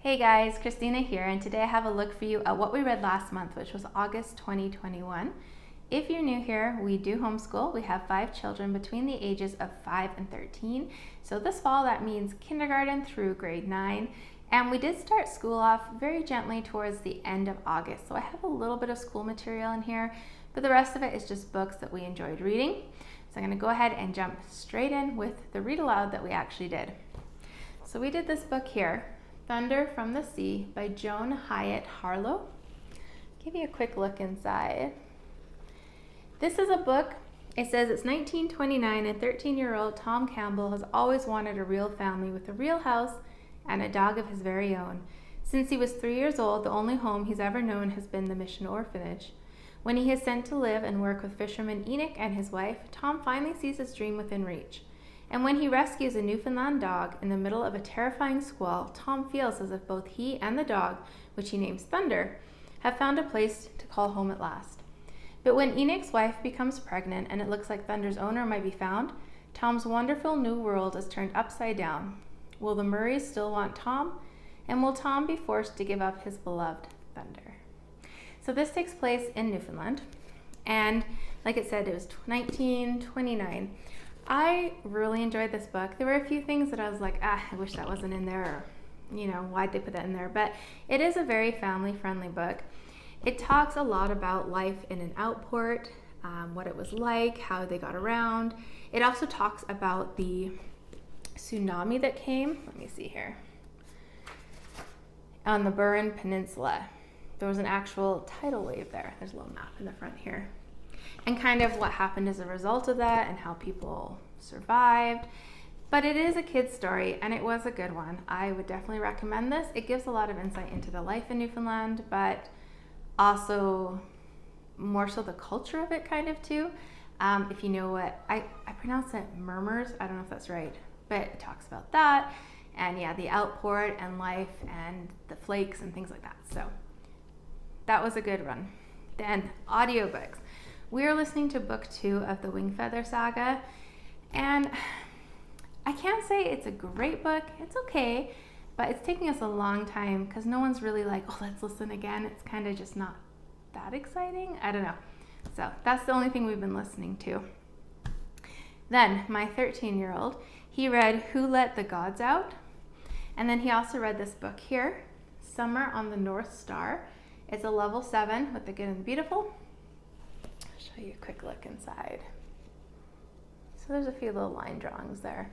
Hey guys, Christina here, and today I have a look for you at what we read last month, which was August 2021. If you're new here, we do homeschool. We have 5 children between the ages of 5 and 13. So this fall, that means kindergarten through grade 9. And we did start school off very gently towards the end of August. So I have a little bit of school material in here, but the rest of it is just books that we enjoyed reading. So I'm going to go ahead and jump straight in with the read aloud that we actually did. So we did this book here, Thunder from the Sea by Joan Hyatt Harlow. Give you a quick look inside. This is a book. It says it's 1929 and 13-year-old Tom Campbell has always wanted a real family with a real house and a dog of his very own. Since he was 3 years old, the only home he's ever known has been the mission orphanage. When he is sent to live and work with fisherman Enoch and his wife, Tom finally sees his dream within reach. And when he rescues a Newfoundland dog in the middle of a terrifying squall, Tom feels as if both he and the dog, which he names Thunder, have found a place to call home at last. But when Enoch's wife becomes pregnant and it looks like Thunder's owner might be found, Tom's wonderful new world is turned upside down. Will the Murrays still want Tom? And will Tom be forced to give up his beloved Thunder? So this takes place in Newfoundland. And like it said, it was 1929. I really enjoyed this book. There were a few things that I was like, I wish that wasn't in there, or, why'd they put that in there? But it is a very family-friendly book. It talks a lot about life in an outport, what it was like, how they got around. It also talks about the tsunami that came. Let me see here. On the Burin Peninsula. There was an actual tidal wave there. There's a little map in the front here. And kind of what happened as a result of that and how people survived. But it is a kid's story, and it was a good one. I would definitely recommend this. It gives a lot of insight into the life in Newfoundland, but also more so the culture of it kind of too. If you know what, I pronounce it murmurs. I don't know if that's right, but it talks about that. And yeah, the outport and life and the flakes and things like that. So that was a good one. Then audiobooks. We are listening to book 2 of the Wingfeather saga, and I can't say it's a great book. It's okay, but it's taking us a long time because no one's really like, oh, let's listen again. It's kind of just not that exciting. I don't know. So that's the only thing we've been listening to. Then my 13-year-old, he read Who Let the Gods Out? And then he also read this book here, Summer on the North Star. It's a level 7 with the Good and the Beautiful. Show you a quick look inside. So there's a few little line drawings there.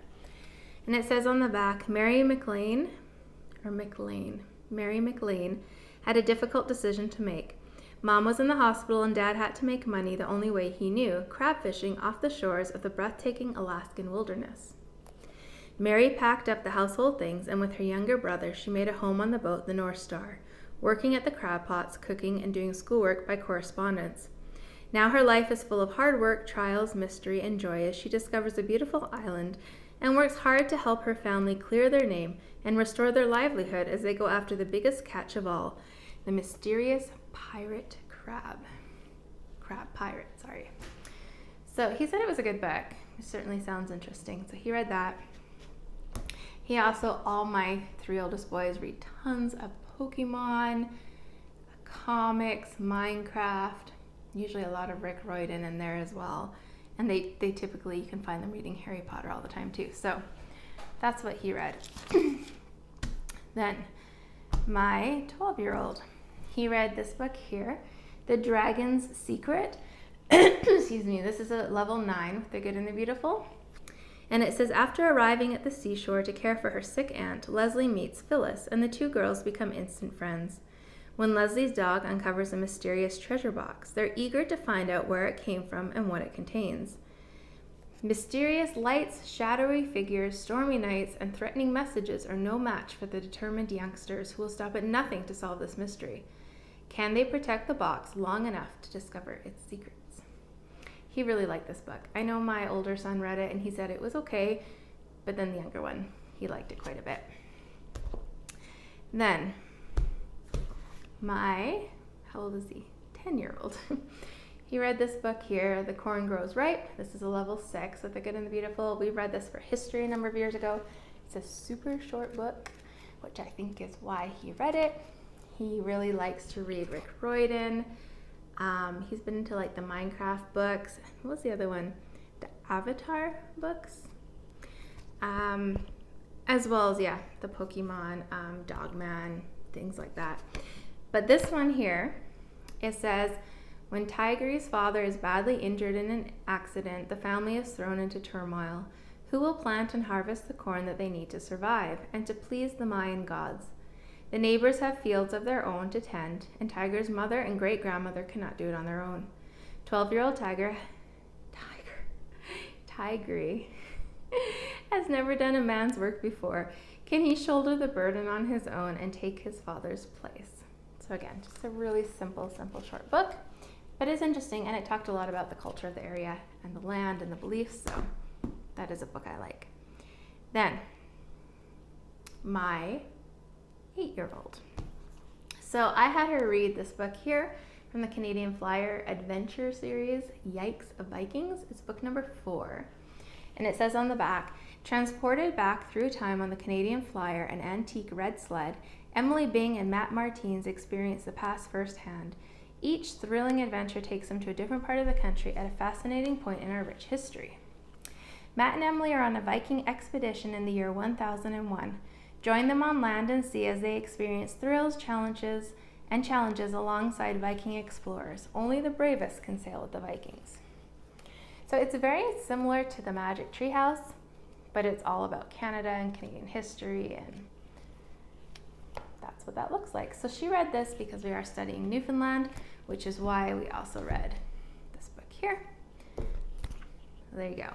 And it says on the back, Mary McLean had a difficult decision to make. Mom was in the hospital and Dad had to make money the only way he knew, crab fishing off the shores of the breathtaking Alaskan wilderness. Mary packed up the household things, and with her younger brother, she made a home on the boat, the North Star, working at the crab pots, cooking, and doing schoolwork by correspondence. Now her life is full of hard work, trials, mystery, and joy as she discovers a beautiful island and works hard to help her family clear their name and restore their livelihood as they go after the biggest catch of all, the mysterious pirate crab. Crab pirate, sorry. So he said it was a good book. It certainly sounds interesting. So he read that. He also, all my 3 oldest boys read tons of Pokemon, comics, Minecraft, usually a lot of Rick Riordan in there as well. And they typically, you can find them reading Harry Potter all the time too. So that's what he read. Then my 12-year-old, he read this book here, The Dragon's Secret. Excuse me, this is a level 9 with the Good and the Beautiful. And it says, after arriving at the seashore to care for her sick aunt, Leslie meets Phyllis, and the 2 girls become instant friends. When Leslie's dog uncovers a mysterious treasure box, they're eager to find out where it came from and what it contains. Mysterious lights, shadowy figures, stormy nights, and threatening messages are no match for the determined youngsters who will stop at nothing to solve this mystery. Can they protect the box long enough to discover its secrets? He really liked this book. I know my older son read it and he said it was okay, but then the younger one, he liked it quite a bit. Then how old is he? 10-year-old. He read this book here, The Corn Grows Ripe. This is a level 6 with the Good and the Beautiful. We read this for history a number of years ago. It's a super short book which I think is why he read it. He really likes to read Rick Riordan. He's been into like the Minecraft books. What was the other one? The Avatar books. As well as, the Pokemon, Dogman, things like that. But this one here, it says, when Tiger's father is badly injured in an accident, the family is thrown into turmoil. Who will plant and harvest the corn that they need to survive and to please the Mayan gods? The neighbors have fields of their own to tend, and Tiger's mother and great-grandmother cannot do it on their own. 12-year-old Tigre has never done a man's work before. Can he shoulder the burden on his own and take his father's place? So again, just a really simple short book, but it's interesting, and it talked a lot about the culture of the area and the land and the beliefs, so that is a book I like. Then, my 8-year-old. So I had her read this book here from the Canadian Flyer Adventure series, Yikes of Vikings. It's book number 4. And it says on the back, transported back through time on the Canadian Flyer, an antique red sled, Emily Bing and Matt Martins experience the past firsthand. Each thrilling adventure takes them to a different part of the country at a fascinating point in our rich history. Matt and Emily are on a Viking expedition in the year 1001. Join them on land and sea as they experience thrills, challenges alongside Viking explorers. Only the bravest can sail with the Vikings. So it's very similar to the Magic Treehouse, but it's all about Canada and Canadian history, and that's what that looks like. So she read this because we are studying Newfoundland, which is why we also read this book here. There you go.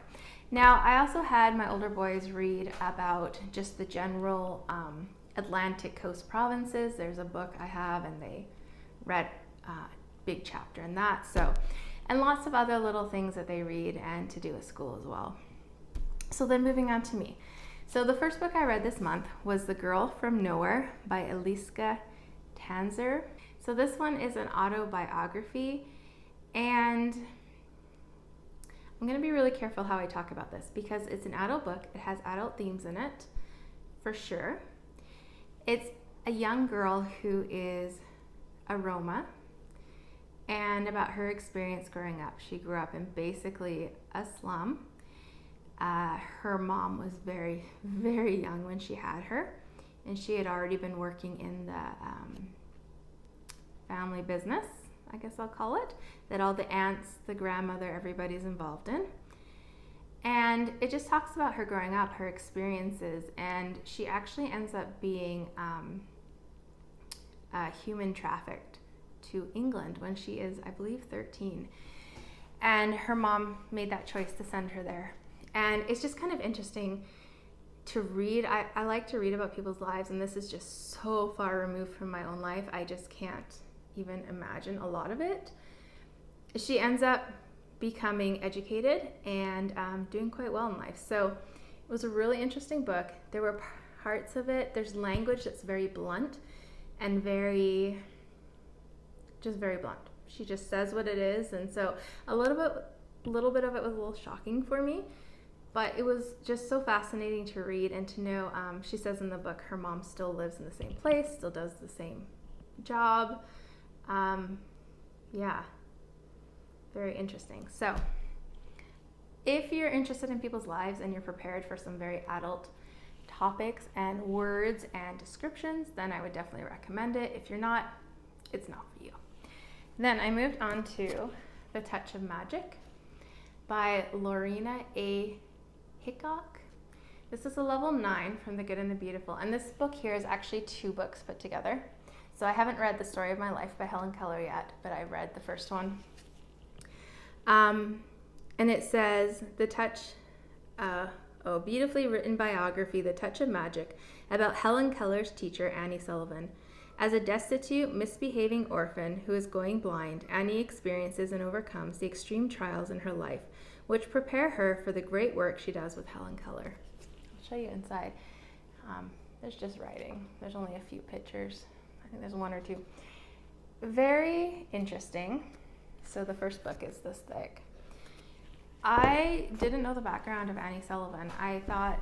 Now, I also had my older boys read about just the general Atlantic coast provinces. There's a book I have, and they read a big chapter in that. So, and lots of other little things that they read and to do at school as well. So then moving on to me. So the first book I read this month was The Girl from Nowhere by Eliska Tanzer. So this one is an autobiography, and I'm going to be really careful how I talk about this because it's an adult book. It has adult themes in it, for sure. It's a young girl who is a Roma, and about her experience growing up. She grew up in basically a slum. Her mom was very, very young when she had her, and she had already been working in the family business, I guess I'll call it, that all the aunts, the grandmother, everybody's involved in. And it just talks about her growing up, her experiences, and she actually ends up being human trafficked to England when she is, I believe, 13. And her mom made that choice to send her there. And it's just kind of interesting to read. I like to read about people's lives, and this is just so far removed from my own life. I just can't even imagine a lot of it. She ends up becoming educated and doing quite well in life. So it was a really interesting book. There were parts of it, there's language that's very blunt and very blunt. She just says what it is, and so a little bit of it was a little shocking for me, but it was just so fascinating to read and to know. She says in the book her mom still lives in the same place, still does the same job. Very interesting. So if you're interested in people's lives and you're prepared for some very adult topics and words and descriptions, then I would definitely recommend it. If you're not, it's not for you. Then I moved on to The Touch of Magic by Lorena A. Hickok. This is a level 9 from The Good and the Beautiful. And this book here is actually 2 books put together. So I haven't read The Story of My Life by Helen Keller yet, but I read the first one. And it says, beautifully written biography, The Touch of Magic, about Helen Keller's teacher, Annie Sullivan. As a destitute, misbehaving orphan who is going blind, Annie experiences and overcomes the extreme trials in her life, which prepare her for the great work she does with Helen Keller. I'll show you inside. There's just writing. There's only a few pictures. I think there's 1 or 2. Very interesting. So the first book is this thick. I didn't know the background of Annie Sullivan. I thought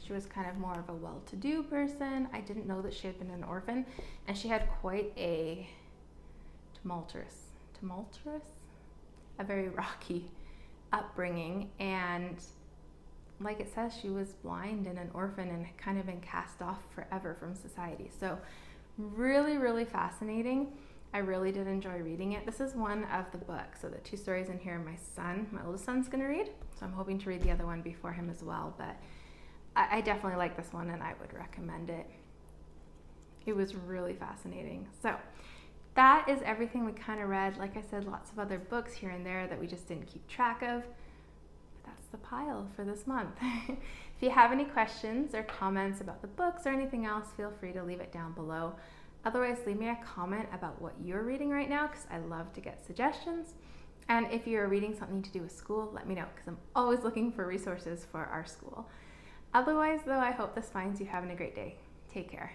She was kind of more of a well-to-do person. I didn't know that she had been an orphan, and she had quite a tumultuous, a very rocky upbringing. And like it says, she was blind and an orphan and had kind of been cast off forever from society. So really, really fascinating. I really did enjoy reading it. This is one of the books. So the 2 stories in here, my oldest son's going to read. So I'm hoping to read the other one before him as well. But I definitely like this one, and I would recommend it. It was really fascinating. So that is everything we kind of read. Like I said, lots of other books here and there that we just didn't keep track of. But that's the pile for this month. If you have any questions or comments about the books or anything else, feel free to leave it down below. Otherwise, leave me a comment about what you're reading right now, because I love to get suggestions. And if you're reading something to do with school, let me know, because I'm always looking for resources for our school. Otherwise, though, I hope this finds you having a great day. Take care.